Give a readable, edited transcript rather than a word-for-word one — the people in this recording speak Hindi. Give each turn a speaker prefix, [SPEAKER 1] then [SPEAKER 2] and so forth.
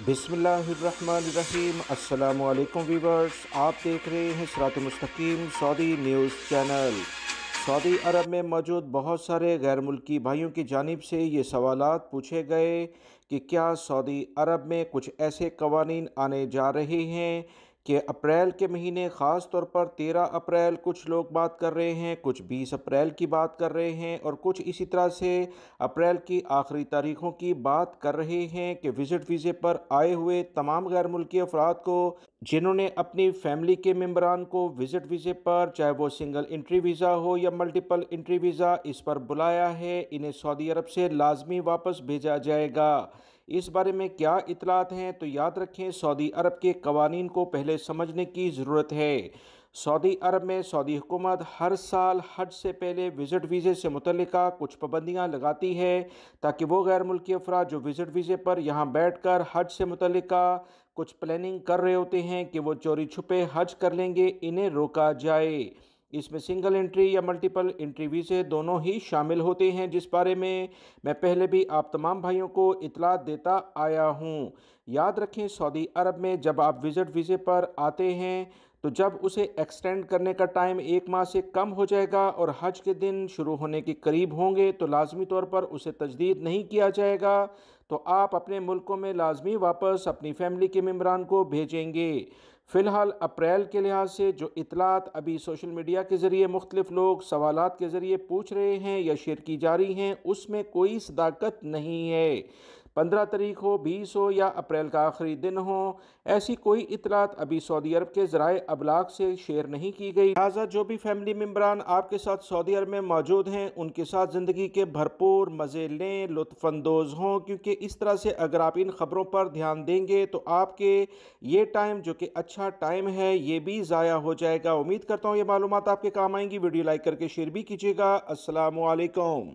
[SPEAKER 1] बिस्मिल्लाहिर्रहमानिर्रहीम। अस्सलामुअलैकुम वीवर्स, आप देख रहे हैं सिरात मुस्तकीम सऊदी न्यूज़ चैनल। सऊदी अरब में मौजूद बहुत सारे गैर मुल्की भाइयों की जानिब से ये सवालात पूछे गए कि क्या सऊदी अरब में कुछ ऐसे कवानीन आने जा रहे हैं कि अप्रैल के महीने ख़ास तौर पर 13 अप्रैल कुछ लोग बात कर रहे हैं, कुछ 20 अप्रैल की बात कर रहे हैं और कुछ इसी तरह से अप्रैल की आखिरी तारीखों की बात कर रहे हैं कि विज़िट वीज़े पर आए हुए तमाम गैर मुल्की अफराद को, जिन्होंने अपनी फैमिली के मेम्बरान को विज़िट वीज़े पर, चाहे वो सिंगल एंट्री वीज़ा हो या मल्टीपल एंट्री वीज़ा, इस पर बुलाया है, इन्हें सऊदी अरब से लाजमी वापस भेजा जाएगा। इस बारे में क्या इतलात हैं, तो याद रखें सऊदी अरब के कवानीन को पहले समझने की ज़रूरत है। सऊदी अरब में सऊदी हुकूमत हर साल हज से पहले विज़िट वीज़े से मुतल्लिका कुछ पाबंदियाँ लगाती है ताकि वो गैर मुल्की अफराद जो विज़िट वीज़े पर यहाँ बैठ कर हज से मुतल्लिका कुछ प्लानिंग कर रहे होते हैं कि वो चोरी छुपे हज कर लेंगे, इन्हें रोका जाए। इसमें सिंगल एंट्री या मल्टीपल एंट्री वीज़े दोनों ही शामिल होते हैं, जिस बारे में मैं पहले भी आप तमाम भाइयों को इतला देता आया हूँ। याद रखें सऊदी अरब में जब आप विज़िट वीज़े पर आते हैं तो जब उसे एक्सटेंड करने का टाइम 1 माह से कम हो जाएगा और हज के दिन शुरू होने के करीब होंगे तो लाजमी तौर पर उसे तजदीद नहीं किया जाएगा, तो आप अपने मुल्कों में लाजमी वापस अपनी फैमिली के मेम्बरान को भेजेंगे। फ़िलहाल अप्रैल के लिहाज से जो इतलात अभी सोशल मीडिया के ज़रिए मुख्तलिफ लोग सवालात के ज़रिए पूछ रहे हैं या शेयर की जा रही हैं, उसमें कोई सदाकत नहीं है। 15 तारीख हो, 20 हो या अप्रैल का आखिरी दिन हो, ऐसी कोई इतलात अभी सऊदी अरब के ज़राए अबलाग से शेयर नहीं की गई। लिहाजा जो भी फैमिली मेम्बरान आपके साथ सऊदी अरब में मौजूद हैं, उनके साथ ज़िंदगी के भरपूर मज़े लें, लुत्फ़अंदोज़ हों, क्योंकि इस तरह से अगर आप इन ख़बरों पर ध्यान देंगे तो आपके ये टाइम जो कि अच्छा टाइम है ये भी ज़ाया हो जाएगा। उम्मीद करता हूँ ये मालूमात आपके काम आएंगी। वीडियो लाइक करके शेयर भी कीजिएगा। अस्सलामु अलैकुम।